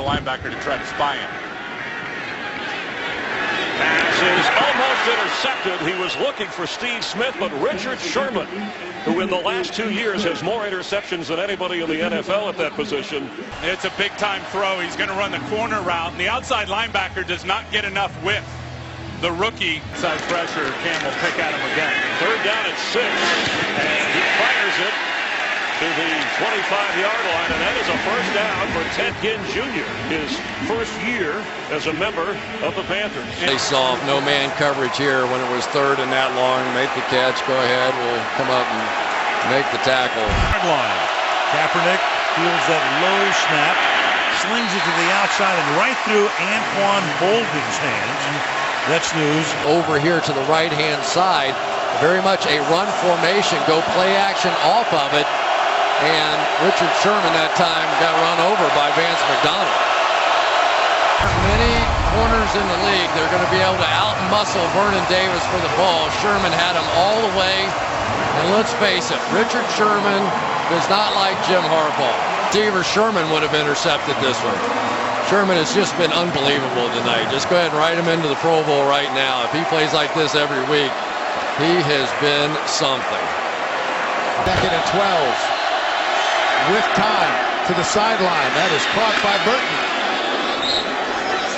the linebacker to try to spy him. Pass is almost intercepted. He was looking for Steve Smith, but Richard Sherman, who in the last 2 years has more interceptions than anybody in the NFL at that position. It's a big-time throw. He's going to run the corner route, and the outside linebacker does not get enough width. The rookie side pressure, Cam will pick at him again. Third down at 6, and he fires it to the 25-yard line, and that is a first down for Ted Ginn Jr., his first year as a member of the Panthers. They saw no man coverage here when it was third and that long. Make the catch. Go ahead. We'll come up and make the tackle. Line. Kaepernick feels that low snap, slings it to the outside and right through Anquan Bolden's hands. That's news. Over here to the right-hand side, very much a run formation. Go play action off of it. And Richard Sherman that time got run over by Vance McDonald. Many corners in the league, they're going to be able to out-muscle Vernon Davis for the ball. Sherman had him all the way. And let's face it, Richard Sherman does not like Jim Harbaugh. Receiver Sherman would have intercepted this one. Sherman has just been unbelievable tonight. Just go ahead and write him into the Pro Bowl right now. If he plays like this every week, he has been something. Second and 12. With time to the sideline. That is caught by Burton.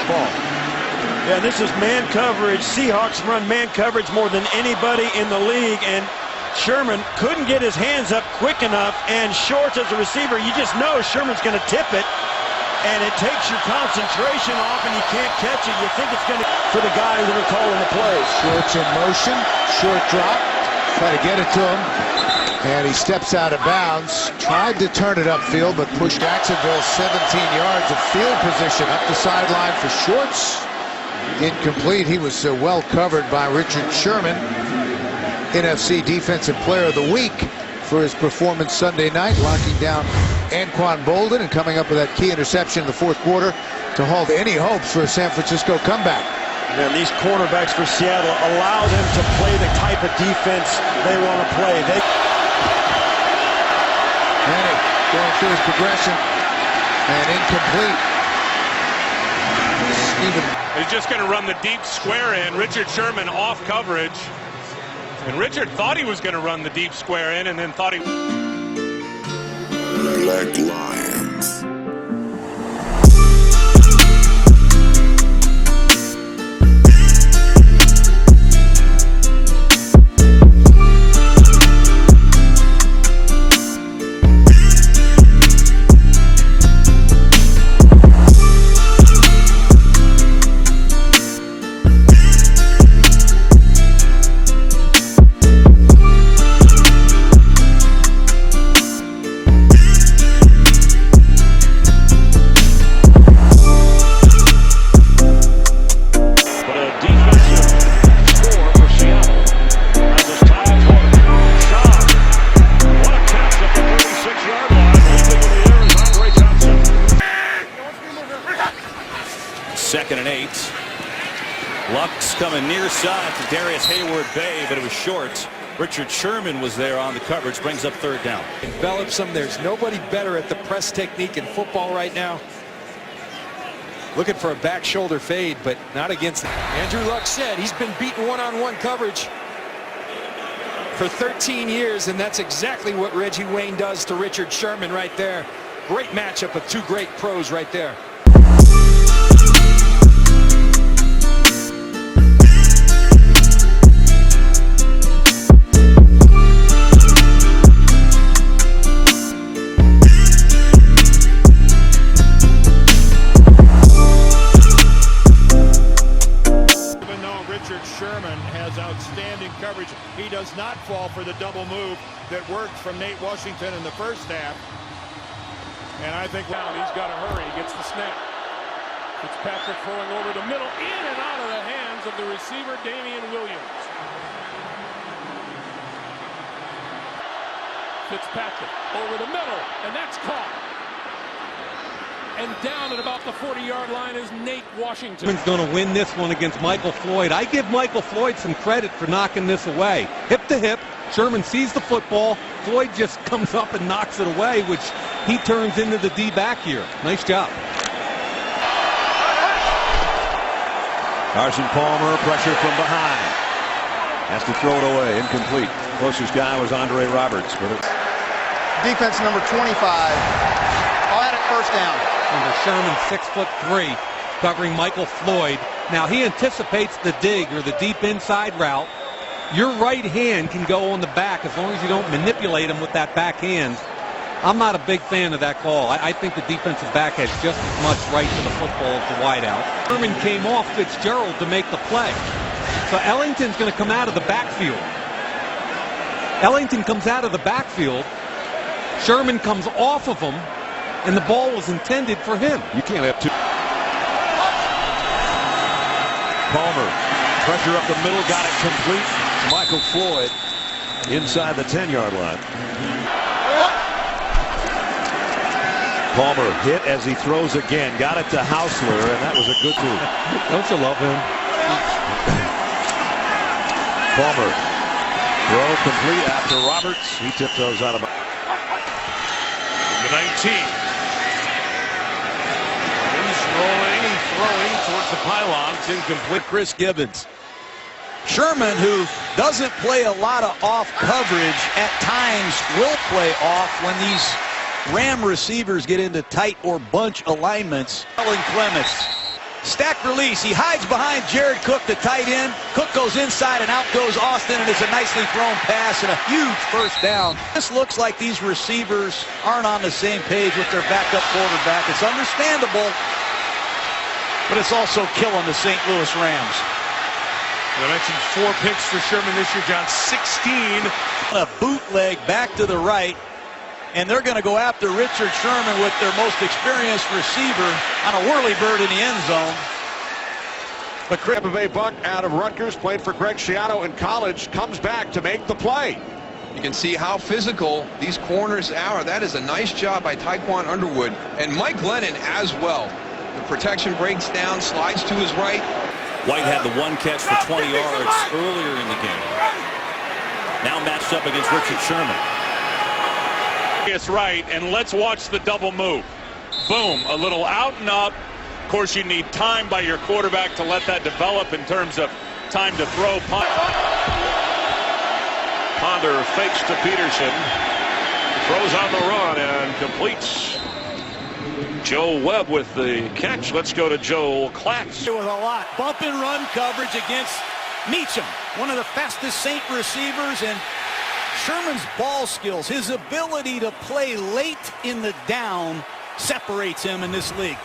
Ball. Yeah, this is man coverage. Seahawks run man coverage more than anybody in the league, and Sherman couldn't get his hands up quick enough, and Shorts as a receiver, you just know Sherman's going to tip it, and it takes your concentration off, and you can't catch it. You think it's going to for the guys that are calling the plays. Shorts in motion, short drop, try to get it to him. And he steps out of bounds, tried to turn it upfield, but pushed Jacksonville 17 yards of field position up the sideline for Shorts. Incomplete. He was well covered by Richard Sherman, NFC Defensive Player of the Week for his performance Sunday night, locking down Anquan Bolden and coming up with that key interception in the fourth quarter to halt any hopes for a San Francisco comeback. And these cornerbacks for Seattle allow them to play the type of defense they want to play. Manning going through his progression and incomplete. He's just going to run the deep square in. Richard Sherman off coverage. And Richard thought he was going to run the deep square in and then thought he... Black Lions. Second and 8. Luck's coming near side to Darius Hayward-Bay, but it was short. Richard Sherman was there on the coverage, brings up third down. Envelops him. There's nobody better at the press technique in football right now. Looking for a back shoulder fade, but not against it. Andrew Luck said he's been beaten one-on-one coverage for 13 years, and that's exactly what Reggie Wayne does to Richard Sherman right there. Great matchup of two great pros right there. Sherman has outstanding coverage. He does not fall for the double move that worked from Nate Washington in the first half. And I think now he's got to hurry. He gets the snap. Fitzpatrick throwing over the middle, in and out of the hands of the receiver, Damian Williams. Fitzpatrick over the middle, and that's caught. And down at about the 40-yard line is Nate Washington. Sherman's going to win this one against Michael Floyd. I give Michael Floyd some credit for knocking this away. Hip to hip, Sherman sees the football. Floyd just comes up and knocks it away, which he turns into the D-back here. Nice job. Carson Palmer, pressure from behind. Has to throw it away. Incomplete. Closest guy was Andre Roberts. But defense number 25. All had it first down. Under Sherman, 6'3", covering Michael Floyd. Now he anticipates the dig or the deep inside route. Your right hand can go on the back as long as you don't manipulate him with that back hand. I'm not a big fan of that call. I think the defensive back has just as much right to the football as the wideout. Sherman came off Fitzgerald to make the play. So Ellington's going to come out of the backfield. Ellington comes out of the backfield. Sherman comes off of him, and the ball was intended for him. you can't have two. Palmer, pressure up the middle, got it complete. Michael Floyd inside the 10-yard line. Palmer hit as he throws again. Got it to Hausler, and that was a good move. Don't you love him? Palmer, throw complete after Roberts. He tiptoes out of bounds. The 19. He's rolling, throwing towards the pylons. Incomplete. Chris Gibbons. Sherman, who doesn't play a lot of off coverage, at times will play off when these Ram receivers get into tight or bunch alignments. Alan Clements. Stack release. He hides behind Jared Cook, the tight end. Cook goes inside and out goes Austin, and it's a nicely thrown pass and a huge first down. This looks like these receivers aren't on the same page with their backup quarterback. It's understandable, but it's also killing the St. Louis Rams. I mentioned 4 picks for Sherman this year, John. 16. A bootleg back to the right, and they're going to go after Richard Sherman with their most experienced receiver on a whirly-bird in the end zone. But Tampa Bay Buck out of Rutgers, played for Greg Schiano in college, comes back to make the play. You can see how physical these corners are. That is a nice job by Tyquan Underwood and Mike Glennon as well. The protection breaks down, slides to his right. White had the one catch for 20 yards earlier in the game. Now matched up against Richard Sherman. It's right, and let's watch the double move. Boom, a little out and up. Of course, you need time by your quarterback to let that develop in terms of time to throw. Ponder fakes to Peterson. Throws on the run and completes. Joe Webb with the catch. Let's go to Joel Klatz. With a lot. Bump and run coverage against Meacham, one of the fastest Saint receivers, and Sherman's ball skills, his ability to play late in the down separates him in this league.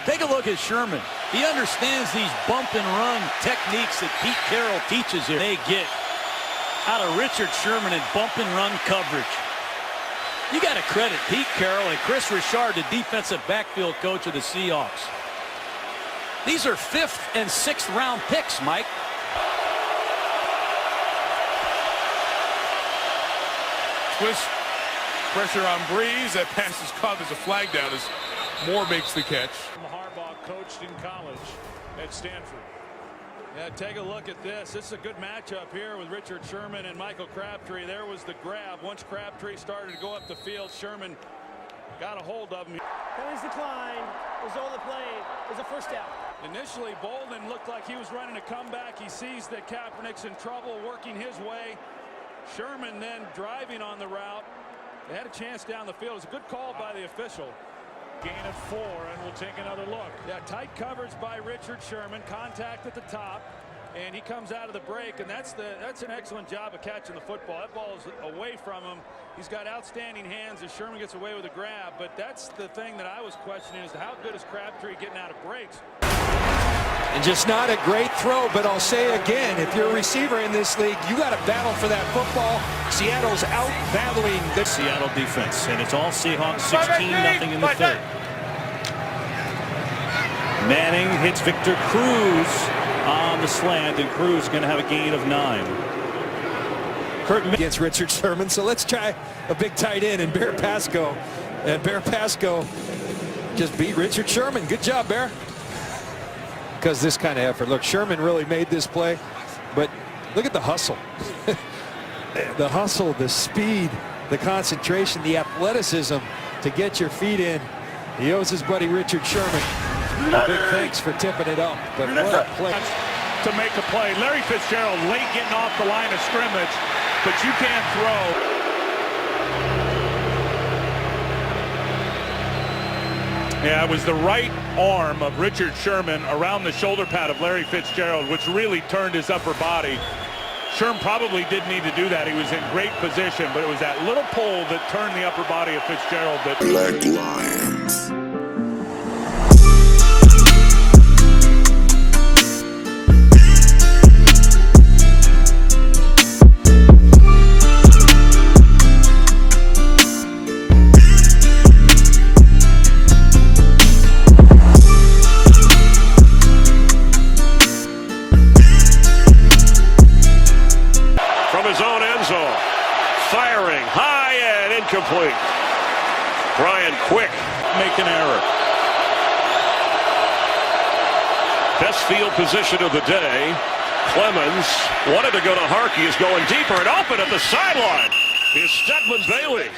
Take a look at Sherman. He understands these bump and run techniques that Pete Carroll teaches here. They get out of Richard Sherman in bump and run coverage. You got to credit Pete Carroll and Chris Richard, the defensive backfield coach of the Seahawks. These are 5th and 6th round picks, Mike. Twist, pressure on Breeze. That pass is caught as a flag down as Moore makes the catch. Harbaugh coached in college at Stanford. Yeah, take a look at this. This is a good matchup here with Richard Sherman and Michael Crabtree. There was the grab. Once Crabtree started to go up the field, Sherman got a hold of him. Penalties decline. Result of the play is a first down. Initially, Bolden looked like he was running a comeback. He sees that Kaepernick's in trouble, working his way. Sherman then driving on the route. They had a chance down the field. It was a good call by the official. Gain of 4, and we'll take another look. Yeah, tight coverage by Richard Sherman. Contact at the top, and he comes out of the break, and that's an excellent job of catching the football. That ball is away from him. He's got outstanding hands as Sherman gets away with a grab, but that's the thing that I was questioning is how good is Crabtree getting out of breaks. And just not a great throw, but I'll say again, if you're a receiver in this league, you got to battle for that football. Seattle's out battling the Seattle defense, and it's all Seahawks 16-0 in the third. Manning hits Victor Cruz on the slant, and Cruz is going to have a gain of 9. Against Richard Sherman, so let's try a big tight end and Bear Pasco. And Bear Pasco just beat Richard Sherman. Good job, Bear. Because this kind of effort. Look, Sherman really made this play, but look at the hustle. The hustle, the speed, the concentration, the athleticism to get your feet in. He owes his buddy Richard Sherman a big thanks for tipping it up. But what a play. to make a play. Larry Fitzgerald late getting off the line of scrimmage, but you can't throw. Yeah, it was the right arm of Richard Sherman around the shoulder pad of Larry Fitzgerald, which really turned his upper body. Sherman probably didn't need to do that. He was in great position, but it was that little pull that turned the upper body of Fitzgerald. That Black Lions. Firing high and incomplete. Brian Quick make an error. Best field position of the day. Clemens wanted to go to Harkey, is going deeper and open at the sideline. Is Stedman Bailey.